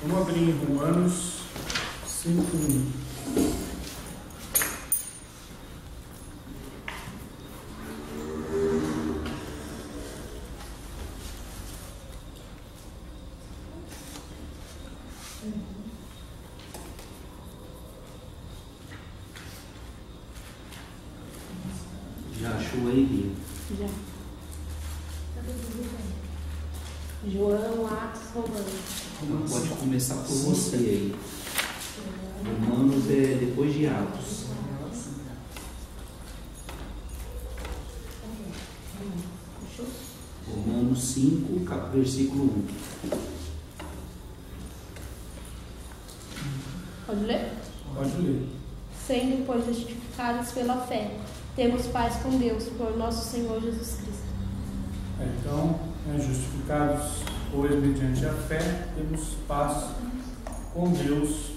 Vamos abrir em Romanos 5:1. Já achou aí, Bia? Já. João, Atos, Romanos. Pode começar por você aí. Romanos é depois de Atos. Romanos 5, versículo 1. Pode ler? Pode ler. Sendo, pois, justificados pela fé, temos paz com Deus, por nosso Senhor Jesus Cristo. Então, justificados, pois, mediante a fé, temos paz com Deus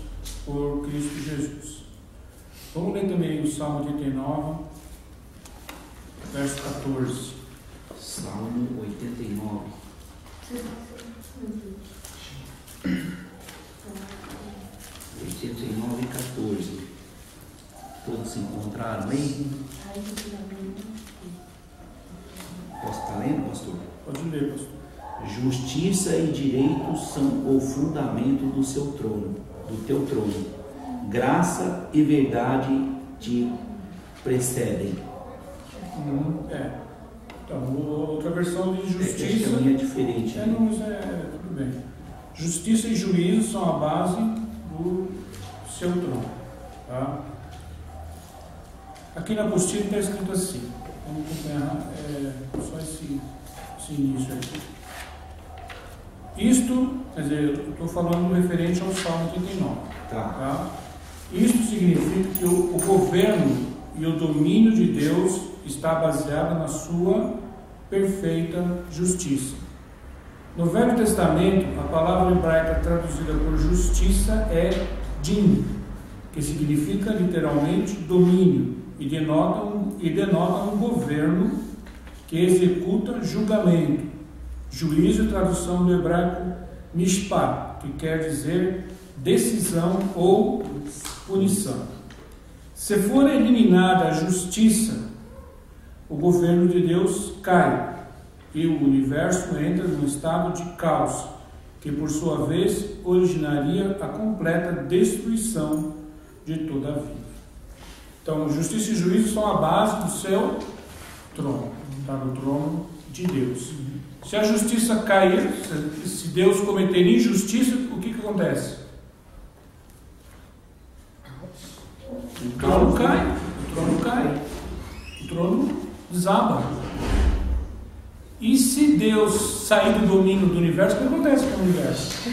por Cristo Jesus. Vamos ler também o Salmo 89, verso 14. Salmo 89. 89 e 14. Todos se encontraram aí? Posso estar lendo, pastor? Pode ler, pastor. Justiça e direito são o fundamento do seu trono, do teu trono. Graça e verdade te precedem. Então, outra versão de justiça. Essa é diferente. Não, mas tudo bem. Justiça e juízo são a base do seu trono. Tá? Aqui na apostila está escrito assim. Vamos acompanhar só esse início aqui. Isto, quer dizer, eu estou falando referente ao Salmo 39. Tá? Isto significa que o governo e o domínio de Deus está baseado na sua perfeita justiça. No Velho Testamento, a palavra hebraica traduzida por justiça é din, que significa literalmente domínio e denota um governo que executa julgamento. Juízo, tradução do hebraico mishpat, que quer dizer decisão ou punição. Se for eliminada a justiça, o governo de Deus cai e o universo entra num estado de caos, que por sua vez originaria a completa destruição de toda a vida. Então, justiça e juízo são a base do seu trono, tá? Do trono de Deus. Se a justiça cair, se Deus cometer injustiça, o que acontece? O trono cai, o trono desaba. E se Deus sair do domínio do universo, o que acontece com o universo?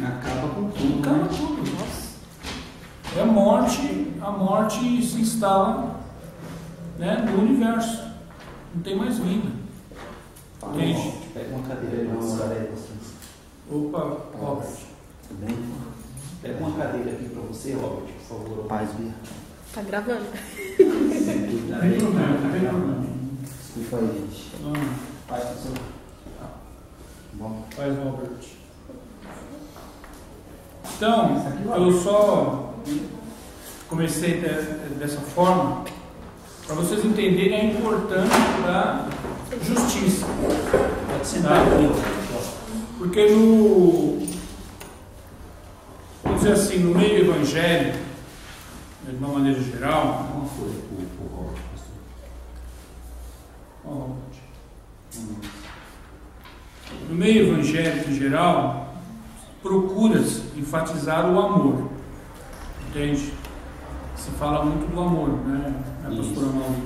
Acaba com tudo. Acaba tudo. Nossa. É a morte se instala, né, no universo. Não tem mais vida. Entende? Pega uma cadeira aí, uma galera. Opa, Robert. Tudo bem? Pega uma cadeira aqui para você, Robert, por favor. Paz, Bia. Tá gravando. Não tem problema. Desculpa aí, gente. Paz, professor. Bom. Faz, Robert. Então, eu só comecei dessa forma para vocês entenderem a importância da justiça. Pode sentar aqui. Porque vamos dizer assim, no meio evangélico, de uma maneira geral, Uma folha para o Robert, pastor. No meio evangélico em geral, procura-se enfatizar o amor, entende? Se fala muito do amor, né? A pastora Mauri.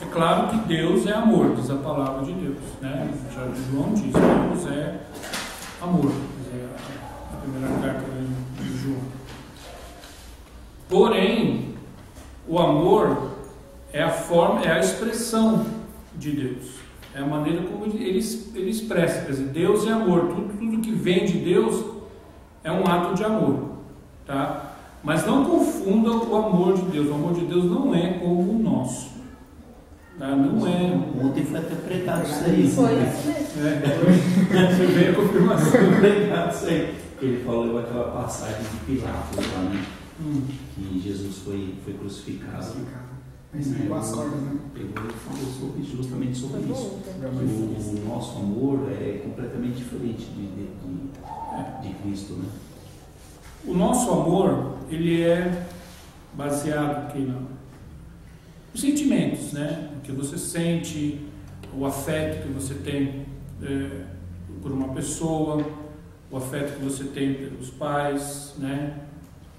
É claro que Deus é amor, diz a palavra de Deus, né? Já João diz, Deus é amor, a primeira carta de João. Porém, o amor é a expressão de Deus. É a maneira como ele expressa. Quer dizer, Deus é amor. Tudo que vem de Deus é um ato de amor. Tá? Mas não confunda o amor de Deus. O amor de Deus não é como o nosso. Tá? Não é. Ontem foi até pregado isso aí. Foi isso mesmo. Você veio a confirmação. Foi pregado isso aí. Ele falou aquela passagem de Pilatos lá, né? Que Jesus foi crucificado. Aí você pegou as cordas, né? Pegou e falou justamente sobre isso. O nosso amor é completamente diferente de Cristo, né? O nosso amor, ele é baseado aqui nos sentimentos, né? O que você sente, o afeto que você tem por uma pessoa, o afeto que você tem pelos pais, né?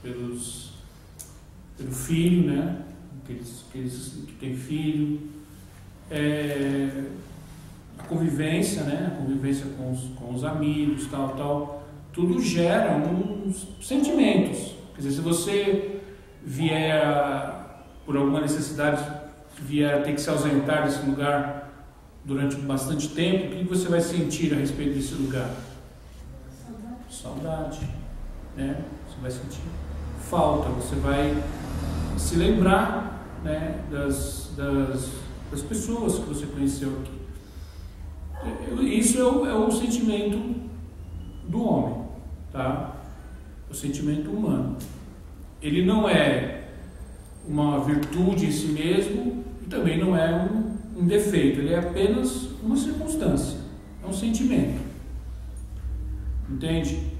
Pelo filho, né? Que tem filho, a convivência, né? A convivência com os amigos, tal, tudo gera uns sentimentos. Quer dizer, se você vier por alguma necessidade, vier a ter que se ausentar desse lugar durante bastante tempo, o que você vai sentir a respeito desse lugar? Saudade, né? Você vai sentir falta, você vai se lembrar, né, das pessoas que você conheceu aqui. Isso é o sentimento do homem, tá? O sentimento humano. Ele não é uma virtude em si mesmo e também não é um defeito. Ele é apenas uma circunstância, é um sentimento. Entende?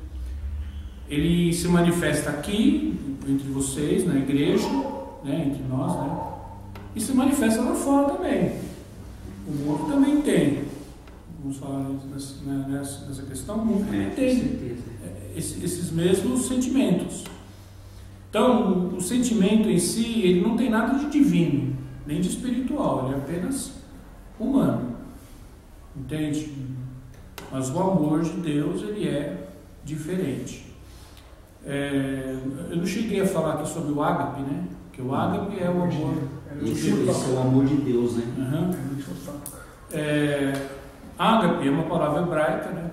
Ele se manifesta aqui entre vocês, na igreja, né, entre nós, né? E se manifesta lá fora também. O mundo também tem. Vamos falar nessa questão. O mundo também tem esses mesmos sentimentos. Então, o sentimento em si, ele não tem nada de divino, nem de espiritual. Ele é apenas humano. Entende? Mas o amor de Deus, ele é diferente. Eu não cheguei a falar aqui sobre o ágape, né? Porque o ágape é o amor de Deus. Esse é o amor de Deus, né? Ágape é uma palavra hebraica, né?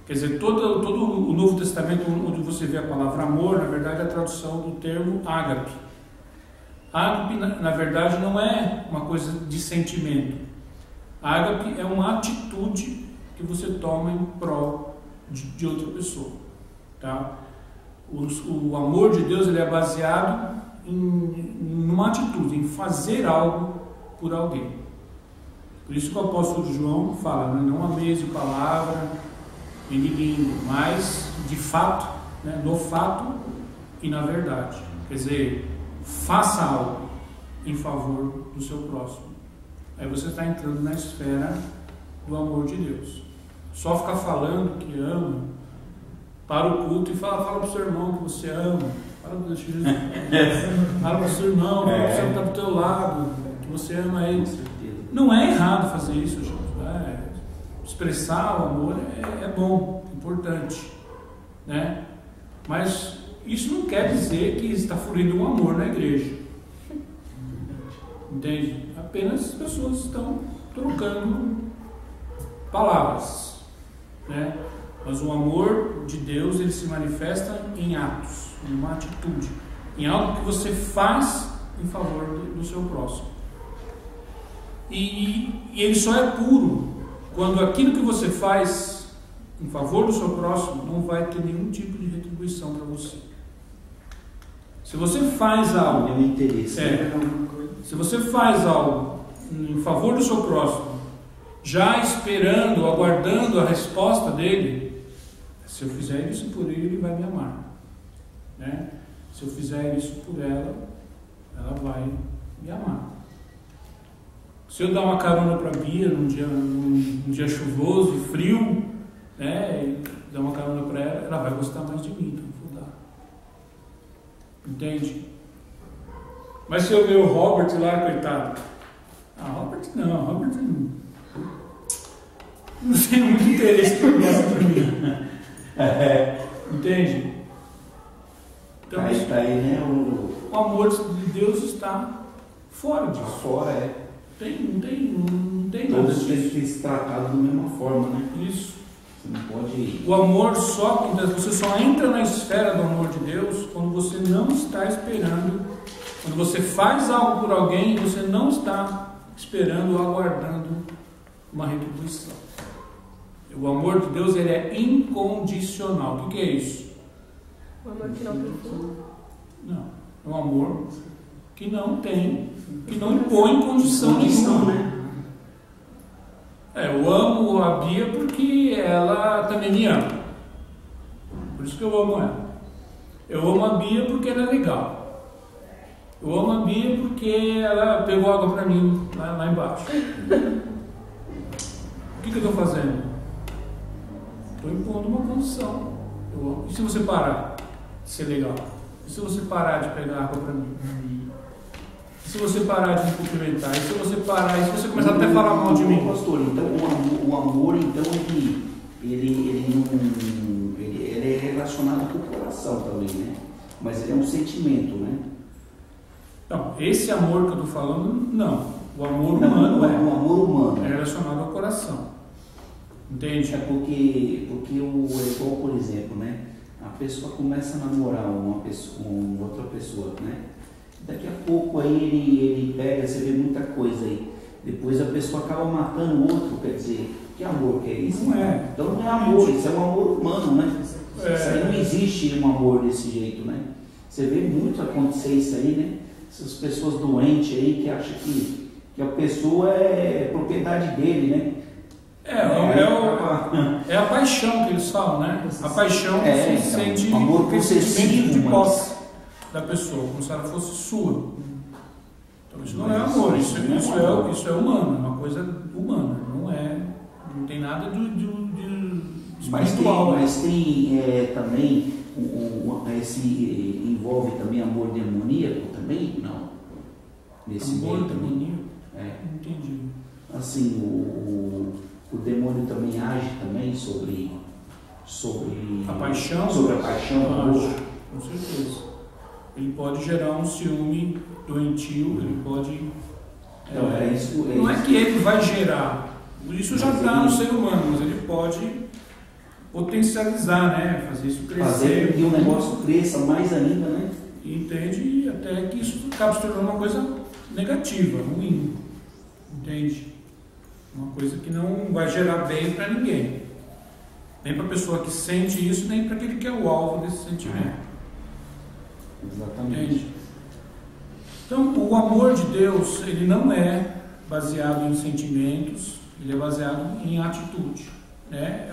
Quer dizer, todo o Novo Testamento, onde você vê a palavra amor, na verdade é a tradução do termo ágape. Ágape, na verdade, não é uma coisa de sentimento. Ágape é uma atitude que você toma em prol de outra pessoa, tá? O amor de Deus, ele é baseado em uma atitude, em fazer algo por alguém. Por isso que o apóstolo João fala, né? Não ameis de palavra e de língua, mas de fato, né? No fato e na verdade. Quer dizer, faça algo em favor do seu próximo. Aí você está entrando na esfera do amor de Deus. Só ficar falando que ama, para o culto e fala para o seu irmão que você ama, fala para o seu irmão que você está do teu lado, que você ama ele. Não é errado fazer isso, gente. Expressar o amor é bom, importante, né? Mas isso não quer dizer que está fluindo um amor na igreja. Entende? Apenas as pessoas estão trocando palavras, né? Mas o amor de Deus, ele se manifesta em atos, em uma atitude, em algo que você faz em favor do seu próximo. E ele só é puro quando aquilo que você faz em favor do seu próximo não vai ter nenhum tipo de retribuição para você. Se você faz algo, se você faz algo em favor do seu próximo, já esperando, aguardando a resposta dele, se eu fizer isso por ele vai me amar, né? Se eu fizer isso por ela, ela vai me amar. Se eu dar uma carona para a Bia num dia chuvoso e frio, né, e dar uma carona para ela, ela vai gostar mais de mim, então vou dar. Entende? Mas se eu ver o Robert lá, coitado, Robert não tem muito interesse por mim. Entende? Então, né, o amor de Deus está fora disso. Fora, Não tem nada todos disso. têm que ser tratados da mesma forma, né? Isso. Você não pode... O amor você só entra na esfera do amor de Deus quando você não está esperando, quando você faz algo por alguém e você não está esperando ou aguardando uma retribuição. O amor de Deus, ele é incondicional. O que é isso? O amor que não tem fim. Não, é um amor que não impõe condição nenhuma. Eu amo a Bia porque ela também me ama. Por isso que eu amo ela. Eu amo a Bia porque ela é legal. Eu amo a Bia porque ela pegou água para mim lá embaixo. O que eu estou fazendo? Estou impondo uma condição. E se você parar de ser legal? E se você parar de pegar água para mim? E se você parar de me cumprimentar? E se você parar? E se você começar até a falar mal de mim? Pastor, então o amor, então, ele é relacionado com o coração também, né? Mas ele é um sentimento, né? Não, esse amor que eu estou falando, não. O amor humano o amor humano é relacionado ao coração. Entende? É porque igual, por exemplo, né? A pessoa começa a namorar uma outra pessoa, né? Daqui a pouco aí ele pega, você vê muita coisa aí. Depois a pessoa acaba matando o outro, quer dizer, que amor que é isso? Não é. Então não é amor, isso é um amor humano, né? Isso aí não existe um amor desse jeito, né? Você vê muito acontecer isso aí, né? Essas pessoas doentes aí que acham que a pessoa é propriedade dele, né? É a paixão que eles falam, né? A paixão que você sente amor possessivo de posse da pessoa, como se ela fosse sua. Então isso não é amor, isso é humano, é uma coisa humana, não tem nada de espiritual. Mas tem também, envolve também amor demoníaco também? Não. Nesse amor demoníaco? Não entendi. Assim, o demônio também age também sobre a paixão? Sobre a paixão do amor. Com certeza. Ele pode gerar um ciúme doentio, ele pode... Não é que ele vai gerar, isso já está no ser humano, mas ele pode potencializar, né? Fazer isso crescer. Fazer com que o negócio cresça mais ainda, né? Entende? Até que isso acaba se tornando uma coisa negativa, ruim. Entende? Uma coisa que não vai gerar bem para ninguém. Nem para a pessoa que sente isso, nem para aquele que é o alvo desse sentimento. Exatamente. Entende? Então, o amor de Deus, ele não é baseado em sentimentos, ele é baseado em atitude. Né?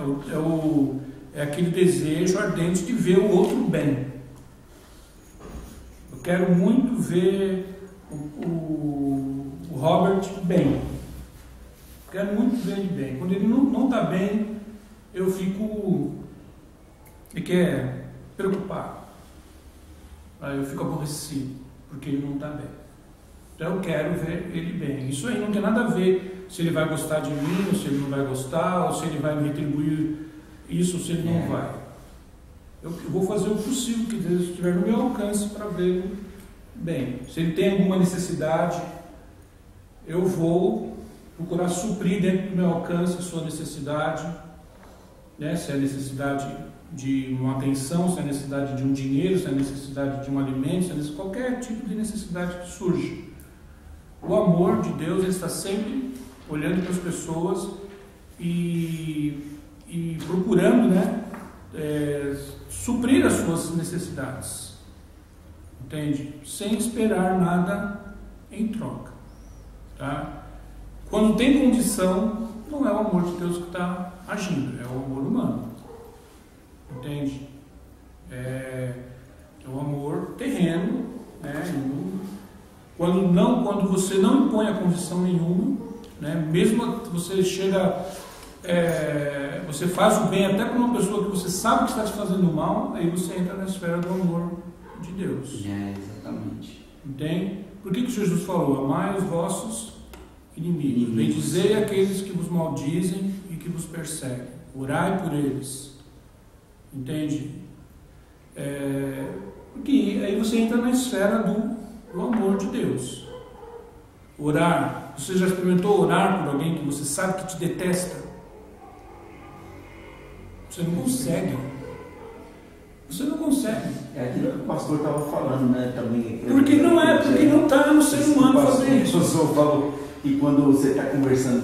É aquele desejo ardente de ver o outro bem. Eu quero muito ver o Robert bem. Quero muito ver ele bem. Quando ele não está bem, eu fico preocupado. Eu fico aborrecido, porque ele não está bem. Então eu quero ver ele bem. Isso aí não tem nada a ver se ele vai gostar de mim, ou se ele não vai gostar, ou se ele vai me retribuir isso, ou se ele não vai. Eu vou fazer o possível que Deus estiver no meu alcance para vê-lo bem. Se ele tem alguma necessidade, eu vou procurar suprir dentro do meu alcance a sua necessidade, né? Se é necessidade de uma atenção, se é necessidade de um dinheiro, se é necessidade de um alimento, se é qualquer tipo de necessidade que surge. O amor de Deus, ele está sempre olhando para as pessoas e procurando, né, suprir as suas necessidades, entende? Sem esperar nada em troca, tá? Quando tem condição, não é o amor de Deus que está agindo, é o amor humano, entende? É o amor terreno, né? Quando você não impõe a condição nenhuma, né? Mesmo que você chega, você faz o bem até para uma pessoa que você sabe que está te fazendo mal, aí você entra na esfera do amor de Deus. Exatamente. Entende? Por que Jesus falou? Amai os vossos inimigos, bendizei aqueles que vos maldizem e que vos perseguem, orai por eles. Entende? Porque aí você entra na esfera do amor de Deus. Orar. Você já experimentou orar por alguém que você sabe que te detesta? Você não consegue. Você não consegue. É aquilo que o pastor estava falando, né? Também. Porque não está no ser humano fazer isso. O pastor falou que quando você está conversa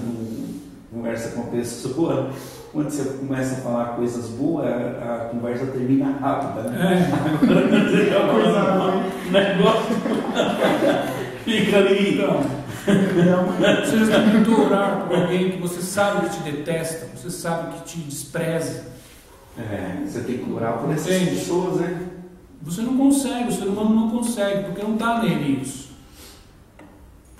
com uma pessoa, quando você começa a falar coisas boas, a conversa termina rápida, né? Agora o negócio fica ali. Então, você já tentou orar por alguém que você sabe que te detesta, você sabe que te despreza? Você tem que orar por essas pessoas, né? Você não consegue, o ser humano não consegue, porque não está nele isso.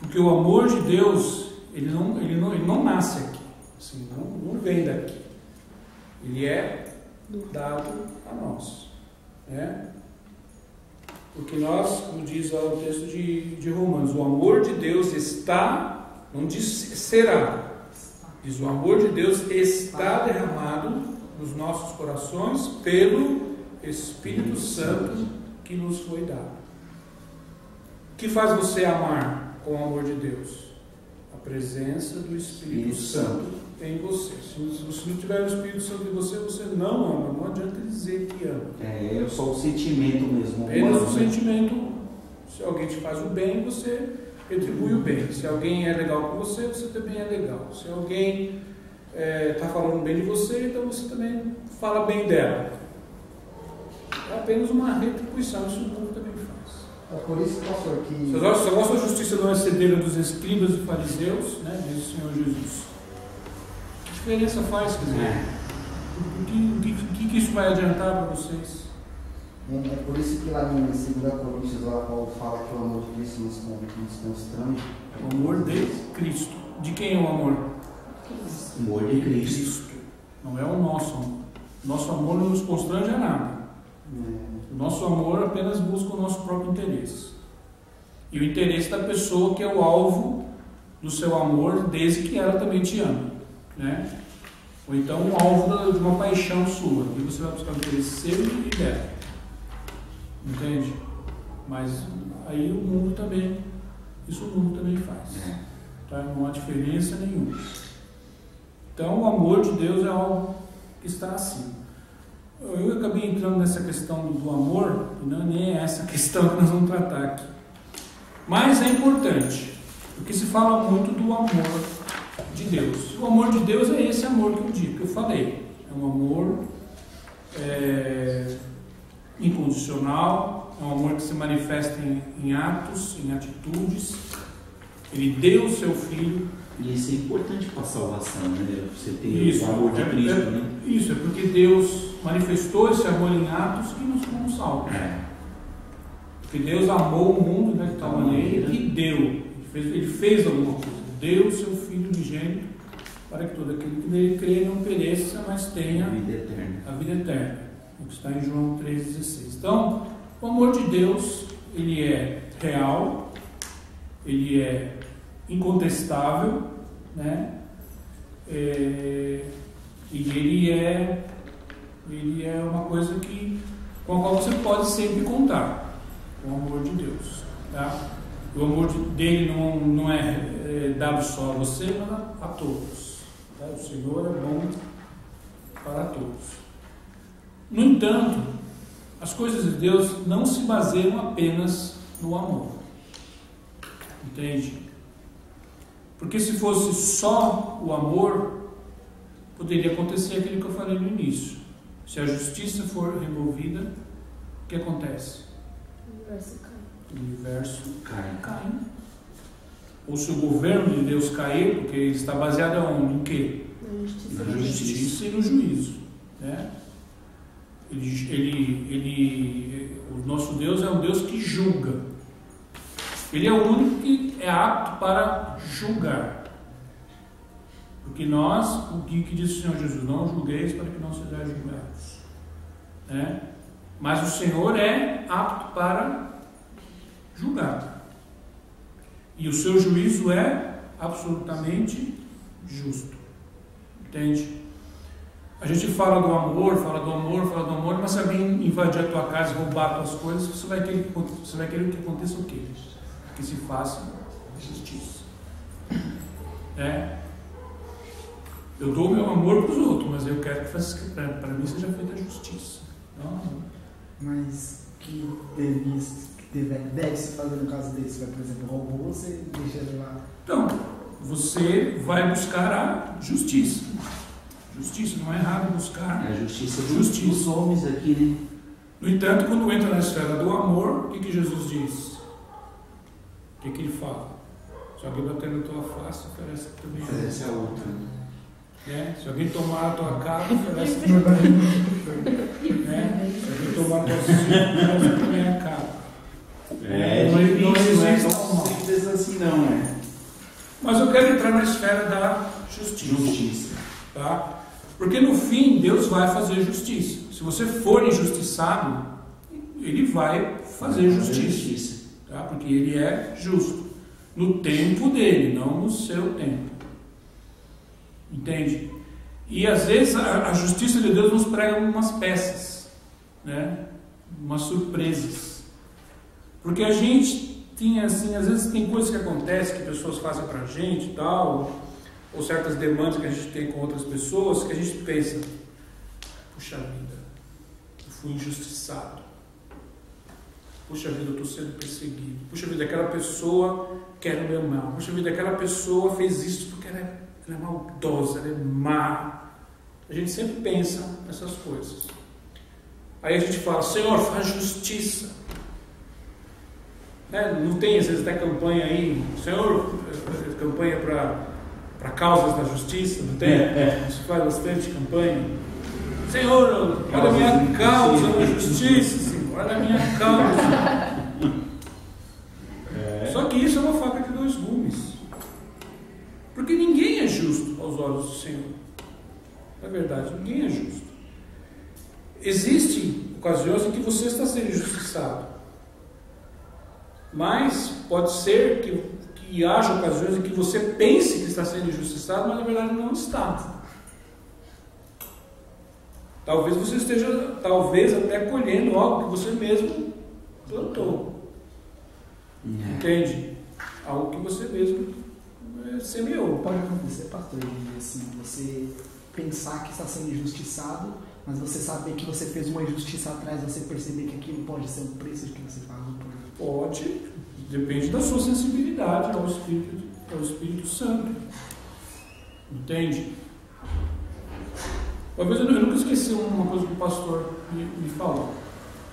Porque o amor de Deus, ele não nasce aqui, assim, não vem daqui. Ele é dado a nós, né? Porque nós, como diz o texto de Romanos, o amor de Deus está, não diz será, diz o amor de Deus está derramado nos nossos corações pelo Espírito Santo que nos foi dado. O que faz você amar com o amor de Deus? A presença do Espírito Santo em você. Se você não tiver o Espírito Santo em você, você não ama. Não adianta dizer que ama. É só o sentimento mesmo. Apenas o sentimento. Se alguém te faz o bem, você retribui o bem. Se alguém é legal com você, você também é legal. Se alguém está falando bem de você, então você também fala bem dela. É apenas uma retribuição. Isso o mundo também faz. É por isso, pastor, que... Se a vossa justiça não é cedeira dos escribas e fariseus, né, diz o Senhor Jesus, que diferença faz? Quer dizer, o que isso vai adiantar para vocês? É por isso que lá em 2 Coríntios, lá Paulo fala que o amor de Cristo nos constrange. O amor de Cristo. De quem é o amor? O amor de Cristo. Não é o nosso amor. Nosso amor não nos constrange a nada. O nosso amor apenas busca o nosso próprio interesse. E o interesse da pessoa que é o alvo do seu amor, desde que ela também te ama, né? Ou então o alvo de uma paixão sua, e você vai buscar o interesse seu e dela. Entende? Mas aí o mundo também, isso o mundo também faz. Tá? Não há diferença nenhuma. Então o amor de Deus é algo que está acima. Eu acabei entrando nessa questão do amor, e não é nem essa questão que nós vamos tratar aqui. Mas é importante, porque se fala muito do amor de Deus. O amor de Deus é esse amor que eu digo, que eu falei. É um amor incondicional, é um amor que se manifesta em atos, em atitudes. Ele deu o seu filho. E isso é importante para a salvação, né? Você ter Isso, o amor de Cristo, né? Isso, é porque Deus manifestou esse amor em atos que nos fomos salvos. Porque Deus amou o mundo, né, de tal maneira que deu. Ele fez alguma coisa. Deu o seu Filho unigênito para que todo aquele que nele crê não pereça, mas tenha a vida eterna. O que está em João 3,16. Então, o amor de Deus, ele é real, ele é incontestável, né? E ele é uma coisa com a qual você pode sempre contar, o amor de Deus, tá? O amor dele não é dado só a você, mas a todos, tá? O Senhor é bom para todos. No entanto, as coisas de Deus não se baseiam apenas no amor, entende? Porque se fosse só o amor, poderia acontecer aquilo que eu falei no início. Se a justiça for removida, o que acontece? O universo cai. Ou se o governo de Deus cair, porque ele está baseado em quê? Na justiça e no juízo, né? O nosso Deus é um Deus que julga. Ele é o único que é apto para julgar. Porque nós, o que diz o Senhor Jesus? Não julgueis para que não sejais julgados. Né? Mas o Senhor é apto para julgar. E o seu juízo é absolutamente justo. Entende? A gente fala do amor, mas se alguém invadir a tua casa e roubar as tuas coisas, você vai querer que aconteça o quê? Que se faça justiça. Eu dou meu amor para os outros, mas eu quero que para mim seja feita a justiça. Não. Mas que deve se fazer no caso desse, por exemplo, roubou, você deixa ele lá? Então, você vai buscar a justiça. Justiça, não é errado buscar a justiça dos homens aqui, né? No entanto, quando entra na esfera do amor, o que Jesus diz? O que ele fala? Se alguém bater na tua face, oferece também a outra. Oferece a outra. Se alguém tomar a tua cara, oferece também a outra. Se alguém tomar a tua cinta, oferece também a cara. Não é tão simples assim, não é? Mas eu quero entrar na esfera da justiça. Tá? Porque no fim, Deus vai fazer justiça. Se você for injustiçado, Ele vai fazer justiça. Tá? Porque Ele é justo. No tempo dele, não no seu tempo. Entende? E às vezes a justiça de Deus nos prega umas peças, né? Umas surpresas. Porque a gente tinha assim, às vezes tem coisas que acontecem, que pessoas fazem pra gente e tal, ou certas demandas que a gente tem com outras pessoas, que a gente pensa, puxa vida, eu fui injustiçado. Puxa vida, eu estou sendo perseguido. Puxa vida, aquela pessoa quer o meu mal. Puxa vida, aquela pessoa fez isso porque ela é maldosa, ela é má. A gente sempre pensa nessas coisas. Aí a gente fala, Senhor, faz justiça. Não tem, às vezes, até campanha aí, Senhor, campanha para causas da justiça, não tem? A gente faz bastante campanha. Senhor, olha a minha causa da justiça, Senhor, olha a minha causa. Só que isso é uma faca de dois gumes. Porque ninguém é justo aos olhos do Senhor. É verdade, ninguém é justo. Existem ocasiões em que você está sendo injustiçado. Mas pode ser que haja ocasiões em que você pense que está sendo injustiçado, mas na verdade não está. Talvez você esteja, até colhendo algo que você mesmo plantou. Entende? Algo que você mesmo semeou. Pode acontecer, pastor, assim, você pensar que está sendo injustiçado, mas você saber que você fez uma injustiça atrás, você perceber que aquilo pode ser um preço de que você pagou por... Pode, depende da sua sensibilidade ao Espírito Santo. Entende? Uma vez eu nunca esqueci uma coisa que o pastor me falou,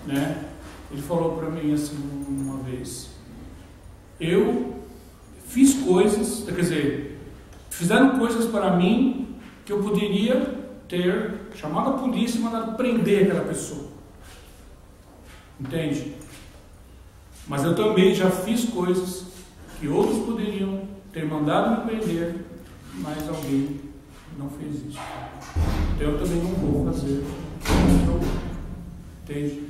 né? Ele falou para mim assim uma vez: eu fiz coisas, quer dizer, fizeram coisas para mim que eu poderia ter chamado a polícia e mandado prender aquela pessoa. Entende? Mas eu também já fiz coisas que outros poderiam ter mandado me prender, mas alguém não fez isso. Então eu também não vou fazer. Entende?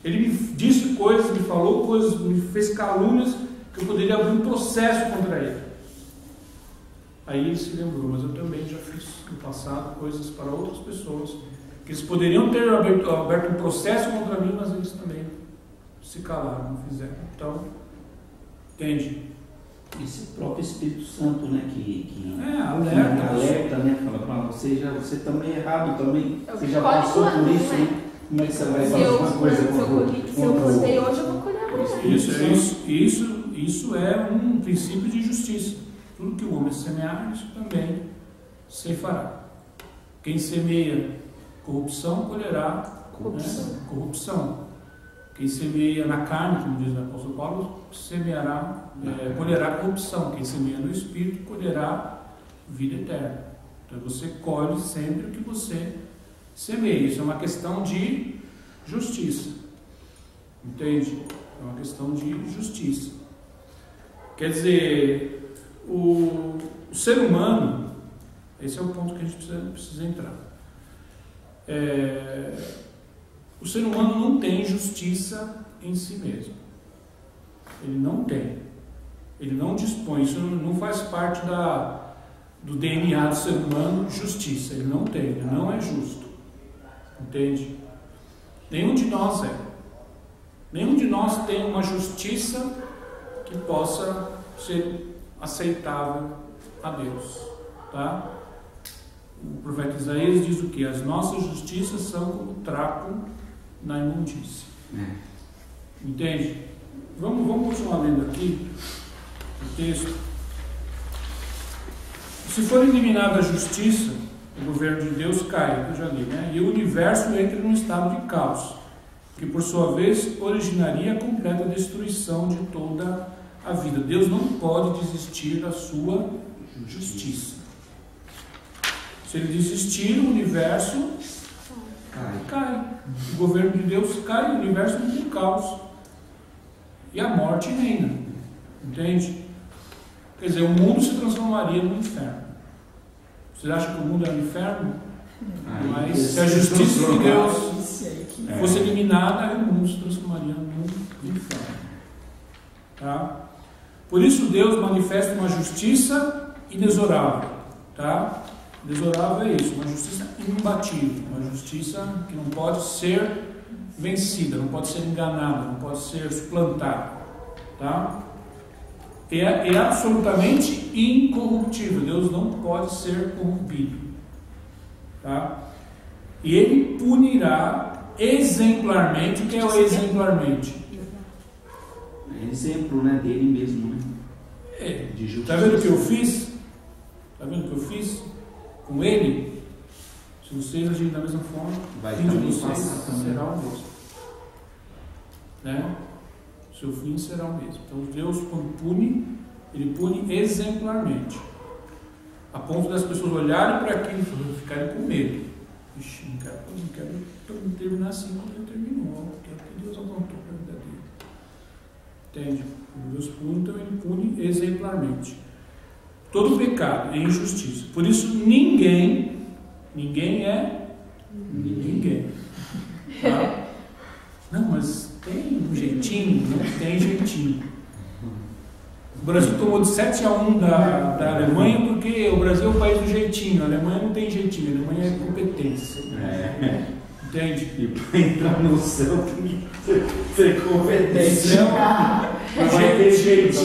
Ele me disse coisas, me falou coisas, me fez calúnias que eu poderia abrir um processo contra ele. Aí ele se lembrou, mas eu também já fiz no passado coisas para outras pessoas que eles poderiam ter aberto um processo contra mim, mas eles também se calaram, não fizeram. Então, entende? Esse próprio Espírito Santo, né, que alerta, né, fala para você também é errado, também, você já passou por isso, né? Como é que você vai fazer uma coisa se eu plantei hoje, eu vou colher amanhã. Isso é um princípio de justiça. Tudo que o homem semear, isso também se fará. Quem semeia corrupção, colherá corrupção. Quem semeia na carne, como diz o apóstolo Paulo, colherá corrupção. Quem semeia no Espírito, colherá vida eterna. Então você colhe sempre o que você semeia. Isso é uma questão de justiça. Entende? É uma questão de justiça. Quer dizer, o ser humano, esse é o ponto que a gente precisa entrar. O ser humano não tem justiça em si mesmo. Ele não tem. Ele não dispõe. Isso não faz parte do DNA do ser humano, justiça. Ele não tem. Ele não é justo. Entende? Nenhum de nós é. Nenhum de nós tem uma justiça que possa ser aceitável a Deus. Tá? O profeta Isaías diz o quê? As nossas justiças são como trapo na imundície. Entende? Vamos continuar lendo aqui o texto. Se for eliminada a justiça, o governo de Deus cai, eu já li, né? E o universo entra num estado de caos, que por sua vez originaria a completa destruição de toda a vida. Deus não pode desistir da sua justiça. Se ele desistir, o universo cai. O governo de Deus cai, o universo entra em caos. E a morte reina. Entende? Quer dizer, o mundo se transformaria no inferno. Vocês acham que o mundo é um inferno? Mas se a justiça de Deus fosse eliminada, o mundo se transformaria no inferno. Tá? Por isso Deus manifesta uma justiça inexorável. Tá? Inexorável é isso, uma justiça imbatível, uma justiça que não pode ser vencida, não pode ser enganada, não pode ser suplantada. Tá? É absolutamente incorruptível. Deus não pode ser corrompido. Tá? E ele punirá exemplarmente. O que é o exemplarmente? É exemplo, né, dele mesmo, né? De justiça. Está vendo o que eu fiz? Está vendo o que eu fiz com ele? Se vocês agirem da mesma forma, o fim de vocês será o mesmo. Né? Seu fim será o mesmo. Então Deus, quando pune, ele pune exemplarmente, a ponto das pessoas olharem para aquilo e ficarem com medo. Ixi, não quero terminar assim como ele terminou. Quero que Deus apontou para a vida dele. Entende? Deus pune, então ele pune exemplarmente. Todo pecado é injustiça. Por isso ninguém é ninguém. Tá? Não, mas tem um jeitinho? Não tem jeitinho. O Brasil tomou de 7-1 da Alemanha porque o Brasil é o país do jeitinho. A Alemanha não tem jeitinho, a Alemanha é competência. Entende? E para entrar no céu tem que ser competente.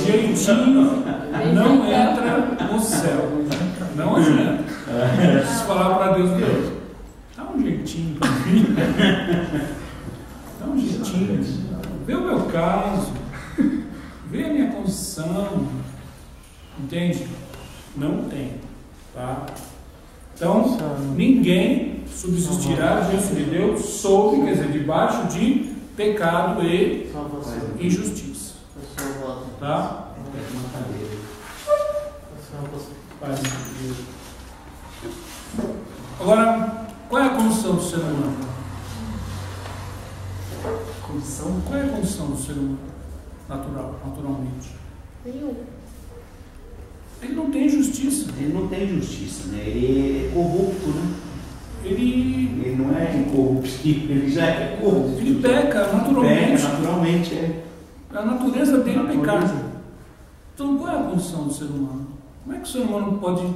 Jeitinho não entra no céu. Não adianta. Se falar para Deus, dá um jeitinho para mim. Dá um jeitinho. Vê o meu caso. Vê a minha condição. Entende? Não tem. Tá? Então, ninguém subsistirá diante de Deus sob, quer dizer, debaixo de pecado e injustiça. Tá? Agora, qual é a condição do ser humano? Qual é a condição do ser humano? Naturalmente. Nenhum. Ele não tem justiça. Ele não tem justiça, né? Ele é corrupto, né? Ele não é incorruptível, ele já é corrupto. Ele peca naturalmente. Naturalmente, é. A natureza dele é pecar. Então, qual é a condição do ser humano? Como é que o ser humano pode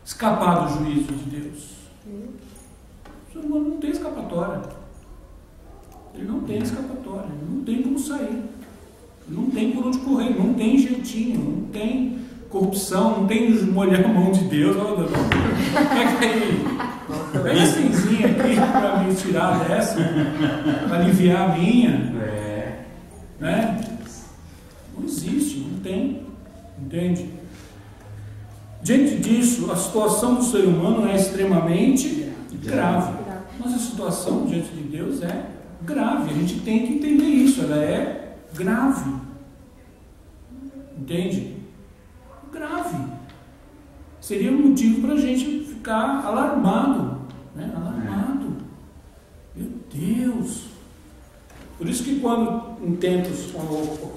escapar do juízo de Deus? O ser humano não tem escapatória. Ele não tem escapatória, ele não tem como sair. Não tem por onde correr, não tem jeitinho, não tem corrupção, não tem molhar a mão de Deus. Pega essa cinzinha aqui para me tirar dessa, para aliviar a minha. Né? Não existe, não tem. Entende? Diante disso, a situação do ser humano é extremamente grave. Mas a situação diante de Deus é grave. A gente tem que entender isso, ela é grave. Entende? Grave. Seria um motivo para a gente ficar alarmado. Né? Alarmado. Meu Deus. Por isso que quando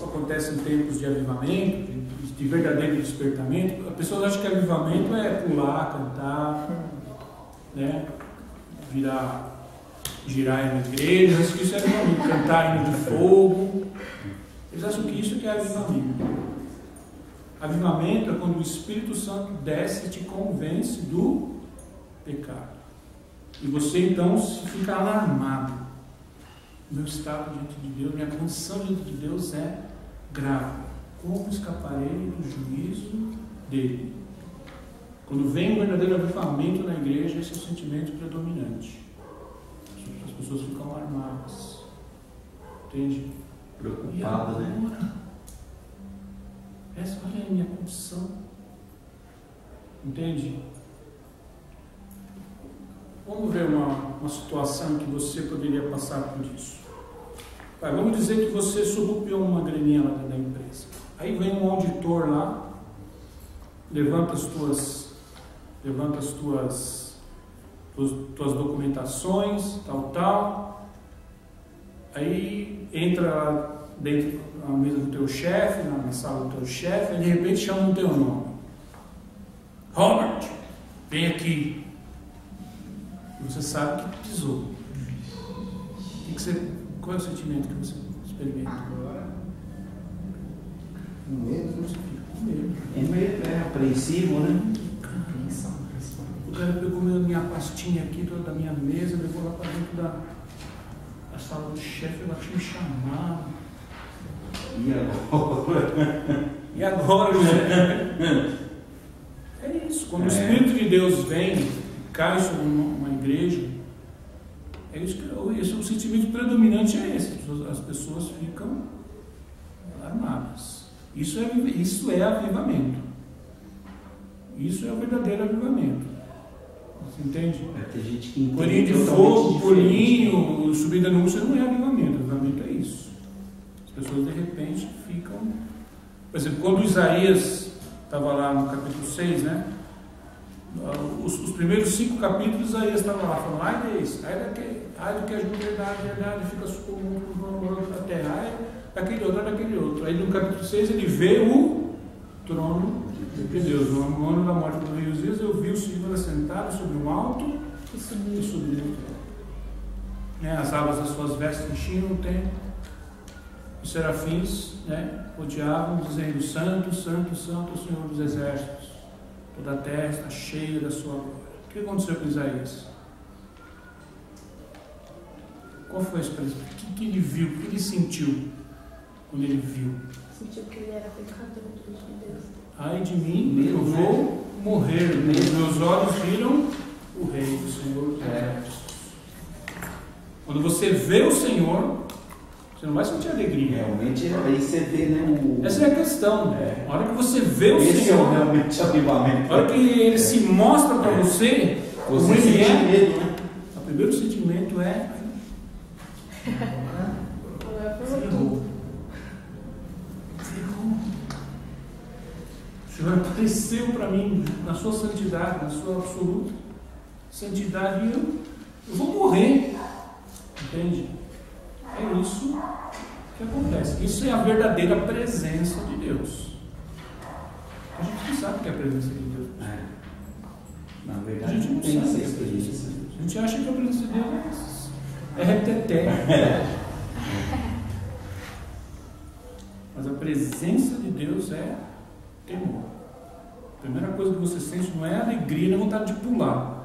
acontecem tempos de avivamento, de verdadeiro despertamento, a pessoa acha que avivamento é pular, cantar, né? Girar na igreja, acho que isso é avivamento, cantar hino de fogo. Eles acham que isso é avivamento. Avivamento é quando o Espírito Santo desce e te convence do pecado. E você então fica alarmado. Meu estado diante de Deus, minha condição diante de Deus é grave. Como escaparei do juízo dele? Quando vem um verdadeiro avivamento na igreja, esse é o sentimento predominante. As pessoas ficam alarmadas. Entende? Preocupada, né? Olha a minha condição. Entende? Vamos ver uma situação que você poderia passar por isso. Vamos dizer que você surrupiou uma graninha lá dentro da empresa. Aí vem um auditor lá, levanta as tuas documentações, tal. Aí entra lá dentro da mesa do teu chefe, na sala do teu chefe, e de repente chama o teu nome. Robert, vem aqui. E você sabe que pisou. Qual é o sentimento que você experimenta? Agora, Medo, Você fica com medo. É meio apreensivo, né? compreensão. O cara pegou minha pastinha aqui da minha mesa, levou lá para dentro da sala do chefe, ela tinha me chamado. E agora, José? É isso. Quando o Espírito de Deus vem, cai sobre uma igreja, é isso que esse é o sentimento predominante, é esse. As pessoas ficam alarmadas. Isso é avivamento. Isso é o verdadeiro avivamento. Você entende? Tem gente que entende. Colinho de fogo, colinho, subida no urso, não é avivamento. Avivamento é isso. As pessoas de repente ficam. Por exemplo, quando Isaías estava lá no capítulo 6, né? Os primeiros 5 capítulos, Isaías estava lá falando: ai desse, ai do que ajuda a verdade, fica sucumbindo a terra, ai daquele outro. Aí no capítulo 6 ele vê o trono de Deus. No ano da morte do rei Uzias, eu vi o Senhor assentado sobre um alto e subiu. As abas das suas vestes enchiam o templo. Os serafins, rodeavam, dizendo: Santo, Santo, Santo, o Senhor dos exércitos. Toda a terra está cheia da sua glória. O que aconteceu com Isaías? Qual foi a expressão? O que ele viu? O que ele sentiu quando ele viu? Sentiu que ele era pecador diante de Deus. Ai de mim, eu vou morrer. Meus olhos viram o Rei, o Senhor dos exércitos. Quando você vê o Senhor, você não vai sentir alegria. Realmente, aí você vê, né? Essa é a questão. A hora que você vê o Esse Senhor, é realmente avivamento. a hora que Ele se mostra para você, Você como Ele sente é, medo, né? o primeiro sentimento é: o Senhor apareceu para mim na sua santidade, na sua absoluta santidade, e eu vou morrer. Entende? É isso que acontece. Isso é a verdadeira presença de Deus. A gente não sabe o que é a presença de Deus. Na A verdade, gente não não tem essa sabe o que é a presença de experiência. Deus. A gente acha que a presença de Deus é reteté. Mas a presença de Deus é temor. A primeira coisa que você sente não é alegria, não é vontade de pular,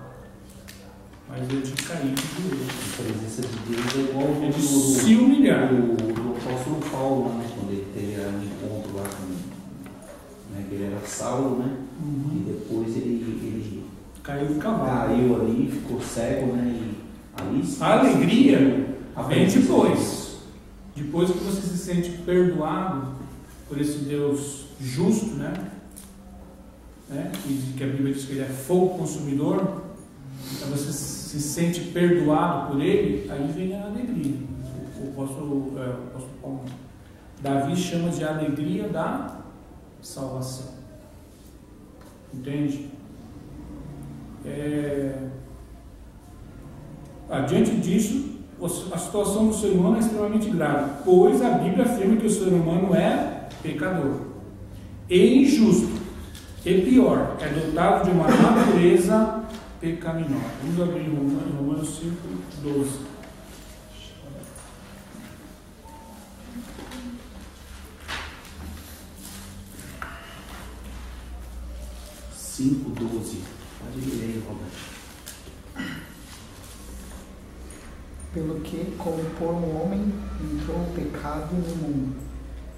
mas é de cair de joelho. A presença de Deus é igual É de se humilhar. o apóstolo Paulo, né? Quando ele teve um encontro lá com, né, que ele era Saulo, né? E depois ele Caiu do cavalo. caiu ali, ficou cego, né? E ali A alegria a vem presença de depois. Deus. Depois que você se sente perdoado por esse Deus justo, né? E que a Bíblia diz que ele é fogo consumidor, então você se sente perdoado por ele, aí vem a alegria. O apóstolo Paulo, Davi chama de alegria da salvação. Entende? Diante disso, a situação do ser humano é extremamente grave, pois a Bíblia afirma que o ser humano é pecador e injusto, e pior, é dotado de uma natureza pecaminosa. Vamos abrir Romanos 5, 12. Pode ler aí, Roberto. Pelo que, como por um homem entrou o pecado no mundo,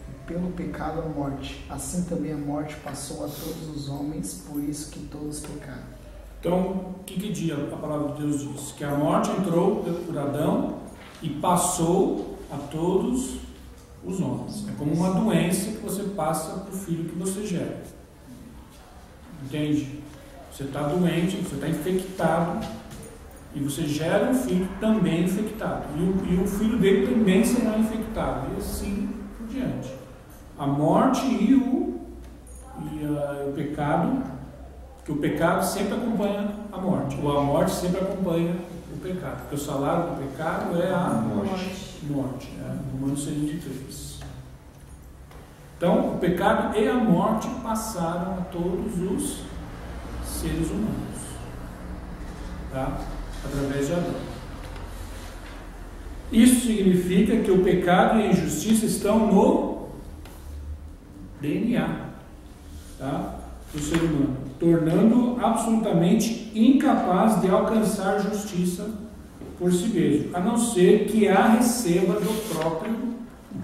e pelo pecado a morte, assim também a morte passou a todos os homens, por isso que todos pecaram. Então, o que diz a palavra de Deus diz? Que a morte entrou por Adão e passou a todos os homens. É como uma doença que você passa para o filho que você gera. Entende? Você está doente, você está infectado, e você gera um filho também infectado. E o filho dele também será infectado. E assim por diante. A morte e o pecado, que o pecado sempre acompanha a morte. Ou a morte sempre acompanha o pecado. Porque o salário do pecado é a morte. Romanos 6:23. Então, o pecado e a morte passaram a todos os seres humanos, tá? Através de Adão. Isso significa que o pecado e a injustiça estão no DNA, tá? Do ser humano, tornando-o absolutamente incapaz de alcançar justiça por si mesmo, a não ser que a receba do próprio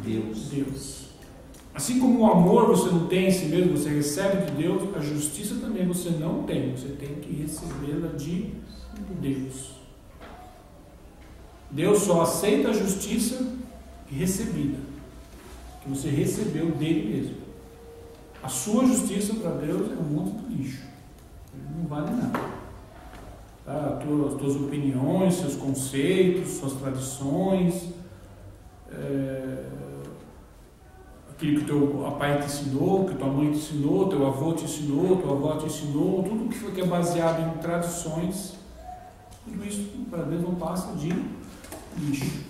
Deus. Assim como o amor você não tem em si mesmo, você recebe de Deus, a justiça também você não tem, você tem que recebê-la de Deus. Deus só aceita a justiça recebida, que você recebeu dele mesmo. A sua justiça para Deus é um monte de lixo, ele não vale nada. Tá? As tuas opiniões, seus conceitos, suas tradições, aquilo que teu pai te ensinou, que tua mãe te ensinou, teu avô te ensinou, tua avó te ensinou, tudo que é baseado em tradições, tudo isso para Deus não passa de lixo.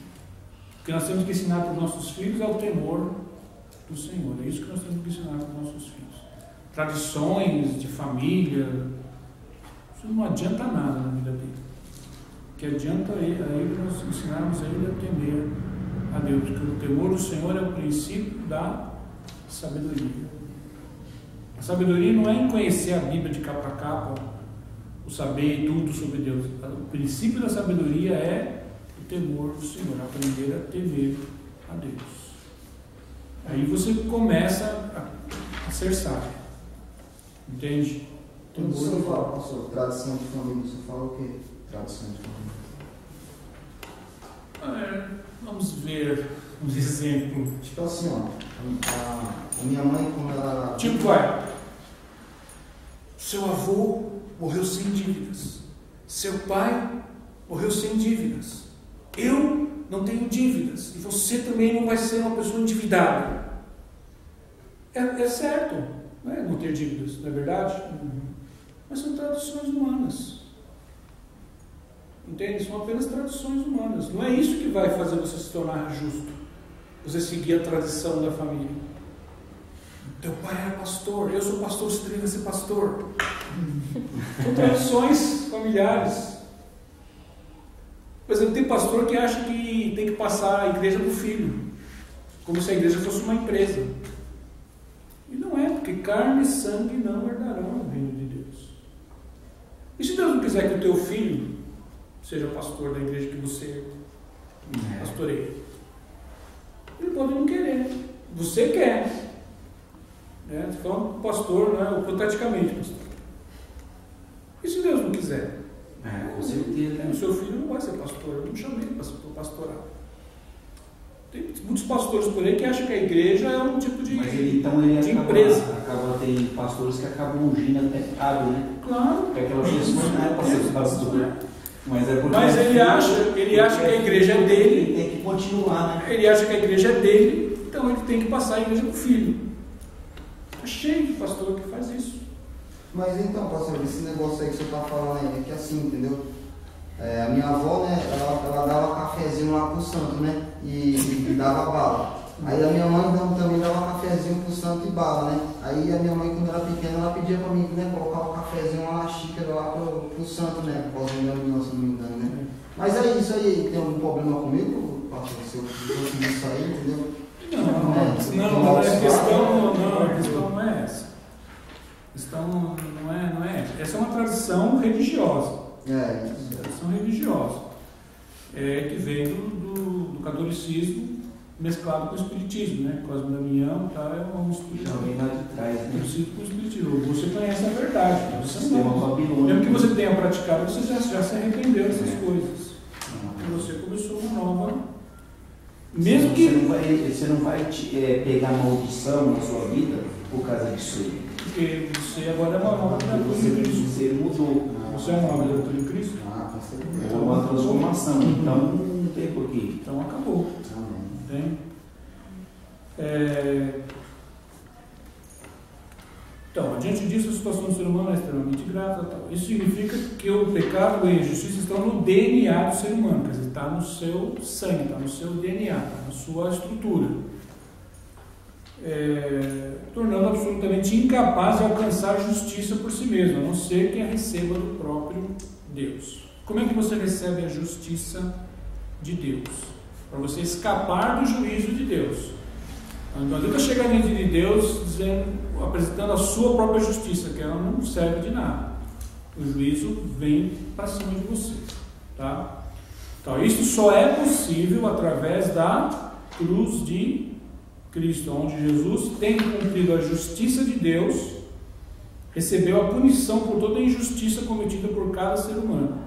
O que nós temos que ensinar para os nossos filhos é o temor do Senhor. É isso que nós temos que ensinar para os nossos filhos. Tradições de família, isso não adianta nada na vida dele. O que adianta a ele nós ensinarmos a ele a temer a Deus, porque o temor do Senhor é o princípio da sabedoria. A sabedoria não é em conhecer a Bíblia de capa a capa, o saber tudo sobre Deus. O princípio da sabedoria é o temor do Senhor, aprender a temer a Deus. Aí você começa a ser sábio. Entende? Quando o senhor fala, pastor, tradição de família, o senhor fala o quê? Tradição de família. Vamos ver um exemplo. Tipo assim, ó, a minha mãe, quando ela... Tipo, vai. Seu avô morreu sem dívidas. Seu pai morreu sem dívidas. Eu não tenho dívidas. E você também não vai ser uma pessoa endividada. É certo, não ter dívidas, não é verdade? Mas são tradições humanas. Entende? São apenas tradições humanas. Não é isso que vai fazer você se tornar justo. Você seguir a tradição da família. Teu pai era pastor, eu sou pastor, você também vai ser pastor. São tradições familiares. Por exemplo, tem pastor que acha que tem que passar a igreja para o filho, como se a igreja fosse uma empresa. E não é, porque carne e sangue não herdarão o reino de Deus. E se Deus não quiser que o teu filho seja pastor da igreja que você pastoreia? Ele pode não querer. Você quer. Você fala com o pastor, hipoteticamente, pastor. E se Deus não quiser? Com certeza. O seu filho não vai ser pastor. Eu não chamei ele para pastorar. Tem muitos pastores por aí que acham que a igreja é um tipo de, de empresa. Tem pastores que acabam ungindo até pecado, né? Claro. Porque aquela pessoa não é para ser pastor. Mas ele acha que a igreja é dele. Ele tem que continuar, né? Ele acha que a igreja é dele, então ele tem que passar a igreja para o filho. Está cheio de pastor que faz isso. Mas então, pastor, esse negócio aí que você está falando aí, é que assim, entendeu? A minha avó, né, ela dava cafezinho lá pro santo, né? E dava bala. Aí a minha mãe também dava cafezinho pro santo e bala, né? Aí a minha mãe, quando era pequena, ela pedia pra mim, né, colocar o cafezinho lá na xícara lá pro santo, né? Por causa da minha, se não me engano, né? Mas é isso aí, tem algum problema comigo, pastor? Se eu conseguir isso aí, entendeu? Não, a questão não é essa. A questão não é essa. Essa é uma tradição religiosa. Isso. Tradição religiosa. Que vem do catolicismo mesclado com o espiritismo, né? Cosme Damião, é um espiritismo. Já vem lá de trás, né? Com o espiritismo. Você conhece a verdade. Você não. Mesmo que você tenha praticado, você já se arrependeu dessas coisas. E você começou uma Mesmo você não vai pegar maldição na sua vida por causa disso aí. Porque você agora é uma nova criatura em Cristo. Você mudou. Você é uma nova criatura em Cristo? Com certeza. É uma transformação. Então não tem porquê. Então acabou. Tem? Então, diante disso, a situação do ser humano é extremamente grave. Isso significa que o pecado e a justiça estão no DNA do ser humano, quer dizer, está no seu sangue, está no seu DNA, está na sua estrutura, tornando absolutamente incapaz de alcançar justiça por si mesmo, a não ser que a receba do próprio Deus. Como é que você recebe a justiça de Deus? Para você escapar do juízo de Deus. Não adianta chegar diante de Deus apresentando a sua própria justiça, que ela não serve de nada. O juízo vem para cima de você. Tá? Então, isso só é possível através da cruz de Cristo, onde Jesus, tendo cumprido a justiça de Deus, recebeu a punição por toda a injustiça cometida por cada ser humano,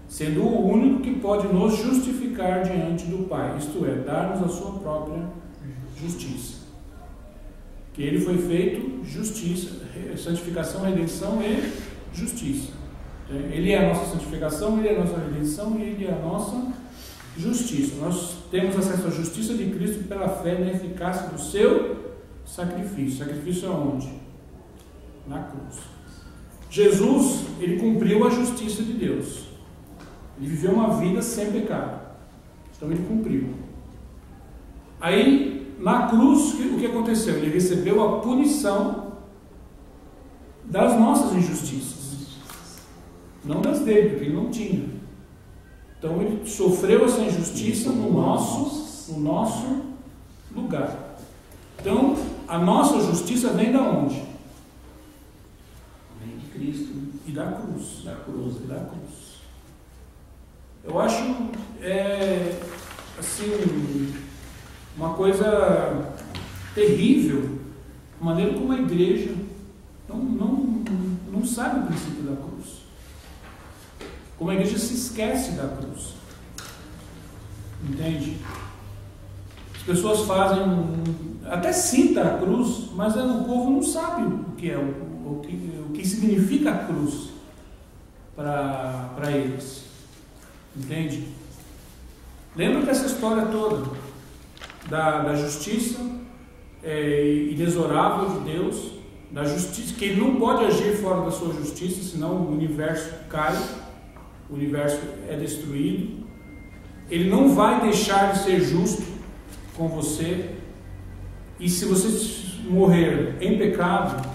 sendo o único que pode nos justificar diante do Pai, isto é, dar-nos a sua própria justiça. Que ele foi feito justiça, santificação, redenção e justiça. Ele é a nossa santificação, ele é a nossa redenção e ele é a nossa justiça. Nós temos acesso à justiça de Cristo pela fé na eficácia do seu sacrifício. Sacrifício aonde? Na cruz. Jesus, ele cumpriu a justiça de Deus. Ele viveu uma vida sem pecado. Então ele cumpriu. Aí, na cruz, o que aconteceu? Ele recebeu a punição das nossas injustiças, não das dele, porque ele não tinha. Então ele sofreu essa injustiça no nosso lugar. Então a nossa justiça vem da onde? Vem de Cristo e da cruz. Da cruz. Da cruz. Eu acho assim, uma coisa terrível, a maneira como a igreja não sabe o princípio da cruz. Como a igreja se esquece da cruz. Entende? As pessoas fazem, até cita a cruz, mas o povo não sabe o que é, o que significa a cruz para eles. Entende? Lembra dessa história toda da justiça inexorável de Deus, da justiça, que ele não pode agir fora da sua justiça, senão o universo cai, o universo é destruído. Ele não vai deixar de ser justo com você, e se você morrer em pecado,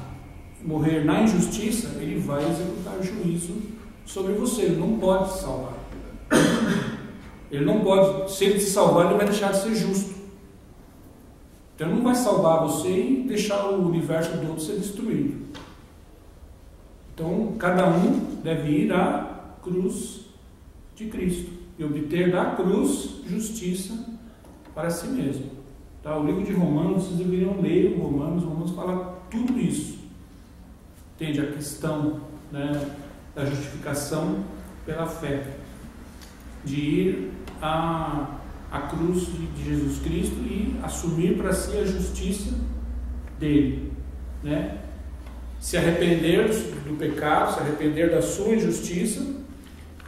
morrer na injustiça, ele vai executar juízo sobre você. Ele não pode te salvar. Ele não pode, se ele te salvar, ele vai deixar de ser justo. Então ele não vai salvar você e deixar o universo todo ser destruído. Então cada um deve ir à cruz de Cristo e obter da cruz justiça para si mesmo. Tá? O livro de Romanos, vocês deveriam ler Romanos fala tudo isso. Entende? A questão, né, da justificação pela fé, de ir a cruz de Jesus Cristo e assumir para si a justiça dele, né? Se arrepender do pecado, se arrepender da sua injustiça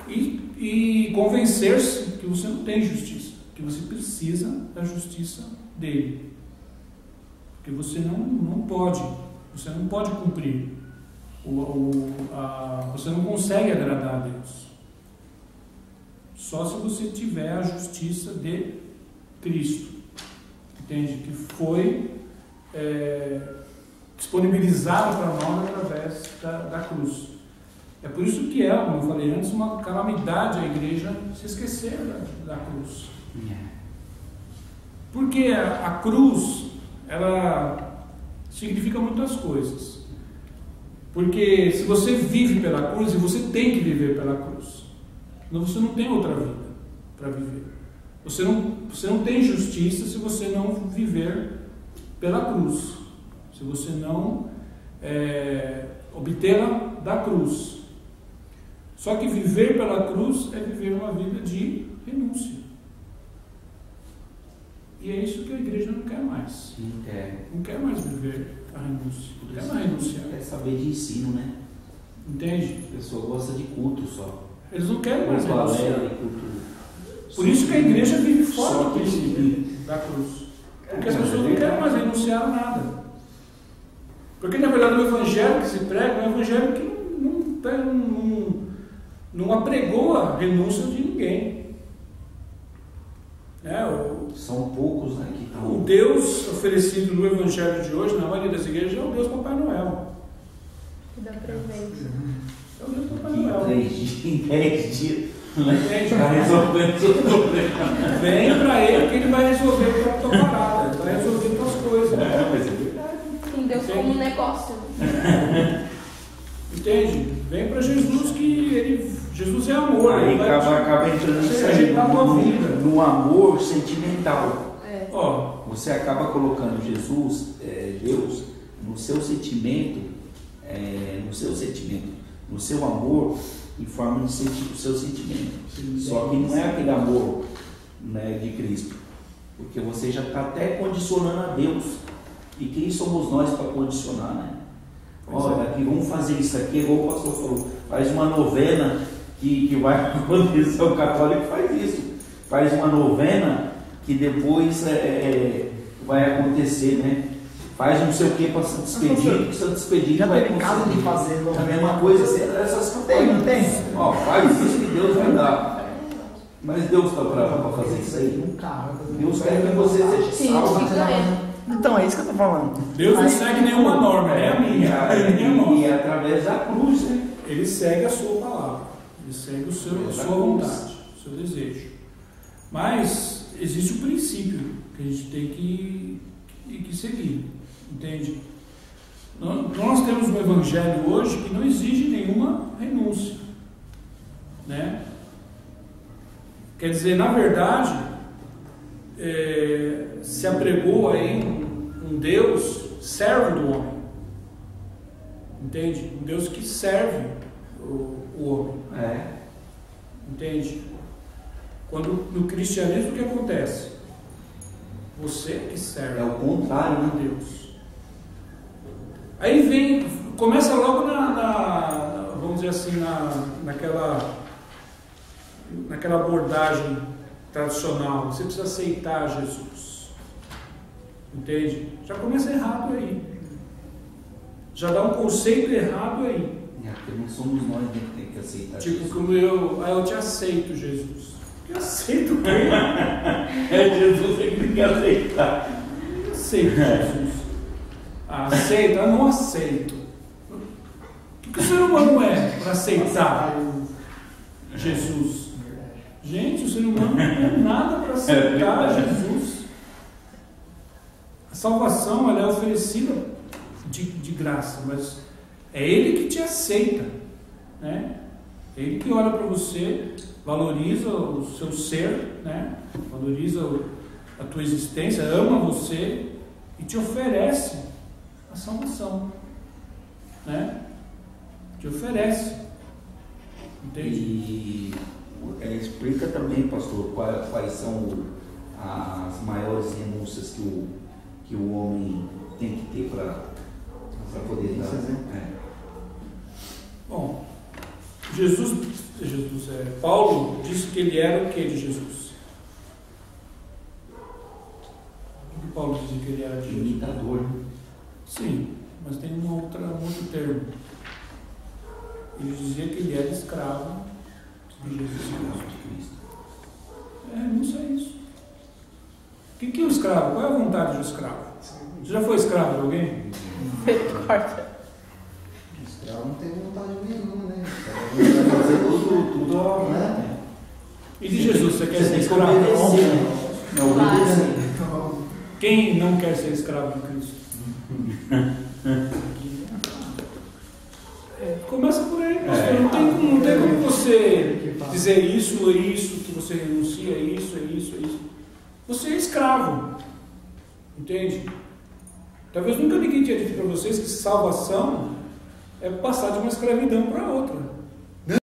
e convencer-se que você não tem justiça, que você precisa da justiça dele, porque você não pode cumprir, você não consegue agradar a Deus. Só se você tiver a justiça de Cristo, entende? Que foi disponibilizada para nós através da cruz. É por isso que como eu falei antes, uma calamidade a igreja se esquecer da cruz. Porque a cruz, ela significa muitas coisas. Porque se você vive pela cruz, e você tem que viver pela cruz, você não tem outra vida para viver. Você não tem justiça se você não viver pela cruz, se você não obtê-la da cruz. Só que viver pela cruz é viver uma vida de renúncia. E é isso que a igreja não quer mais. Não quer. Não quer mais viver a renúncia. Não quer mais renunciar. Quer saber de ensino, né? Entende? A pessoa gosta de culto só. Eles não querem mais Culto renunciar. alegre, culto... Por isso que a igreja vive fora Só do que- princípio da cruz. Porque as pessoas não querem mais renunciar a nada. Porque na verdade o evangelho que se prega é um evangelho que não apregou a renúncia de ninguém. São poucos, né, que estão... O Deus oferecido no evangelho de hoje, na maioria das igrejas, é o Deus Papai Noel. Que dá presente. É o Deus Papai Em Noel. 3 dias, em 10 dias, Entende? está resolvendo o problema. Vem para ele que ele vai resolver a tua parada, ele vai resolver as tuas coisas. Mas é verdade. Com Deus como um negócio. Entende? Vem para Jesus que Jesus é amor. Aí ele vai acaba entrando te nisso ajeitar a tua vida. no amor sentimental. Ó, Você acaba colocando Jesus, Deus, no seu sentimento, no seu amor, em forma de sentir o seu sentimento. Só que não é aquele amor, né, de Cristo, porque você já está até condicionando a Deus. E quem somos nós para condicionar, né? Olha, aqui, vamos fazer isso aqui, igual o pastor falou, faz uma novena que vai acontecer, o católico faz isso, faz uma novena que depois vai acontecer, né? Faz não sei o que para se despedir, Santo Expedito Já vai teve caso de conseguir. fazer A mesma coisa, essas campanhas. Não tem? Ó, faz isso que Deus vai dar. Mas Deus está para fazer isso aí. Um carro. Deus quer que você seja Sim, salvo. Então, é isso que eu tô falando. Deus não segue nenhuma norma, é a minha, é a nossa. E é através da cruz, né? Ele segue a sua palavra, ele segue a sua vontade, o seu desejo. Mas existe o princípio que a gente tem que seguir, entende? Nós temos um evangelho hoje que não exige nenhuma renúncia, né? Quer dizer, na verdade, se apregou aí um Deus servo do homem, entende? Um Deus que serve o homem, entende? Quando no cristianismo o que acontece? Você que serve É o contrário, a né? Deus. Aí começa logo vamos dizer assim, naquela abordagem tradicional. Você precisa aceitar Jesus, entende? Já começa errado aí, já dá um conceito errado aí. Porque não somos nós que temos que aceitar. Tipo, Jesus. como eu te aceito, Jesus. Eu aceito quem? Jesus é que tem que aceitar. Eu aceito Jesus. Aceito? Eu não aceito. O que o ser humano é para aceitar Jesus? Gente, o ser humano não é nada para aceitar Jesus. A salvação ela é oferecida de graça, mas é Ele que te aceita, né? É Ele que olha para você, valoriza o seu ser, né? Valoriza a tua existência, ama você e te oferece a salvação, né? Te oferece, entende? E explica também, pastor, quais são as maiores renúncias que o homem tem que ter para poder dar. Bom, Paulo disse que ele era o que de Jesus? O que Paulo dizia que ele era de Jesus? Imitador. Sim, mas tem um outro termo. Ele dizia que ele era escravo de Jesus Cristo. Não sei isso. O que é um escravo? Qual é a vontade de um escravo? Você já foi escravo de alguém? Corta. Escravo não tem vontade nenhuma, né? Vai fazer tudo, né? E de Jesus, você quer ser Tem que escravo? obedecer, né? É obedecer. Quem não quer ser escravo de Cristo? Começa por aí, pastor. Não tem como você dizer isso, que você renuncia, isso. Você é escravo, entende? Talvez nunca ninguém tenha dito para vocês que salvação é passar de uma escravidão para outra.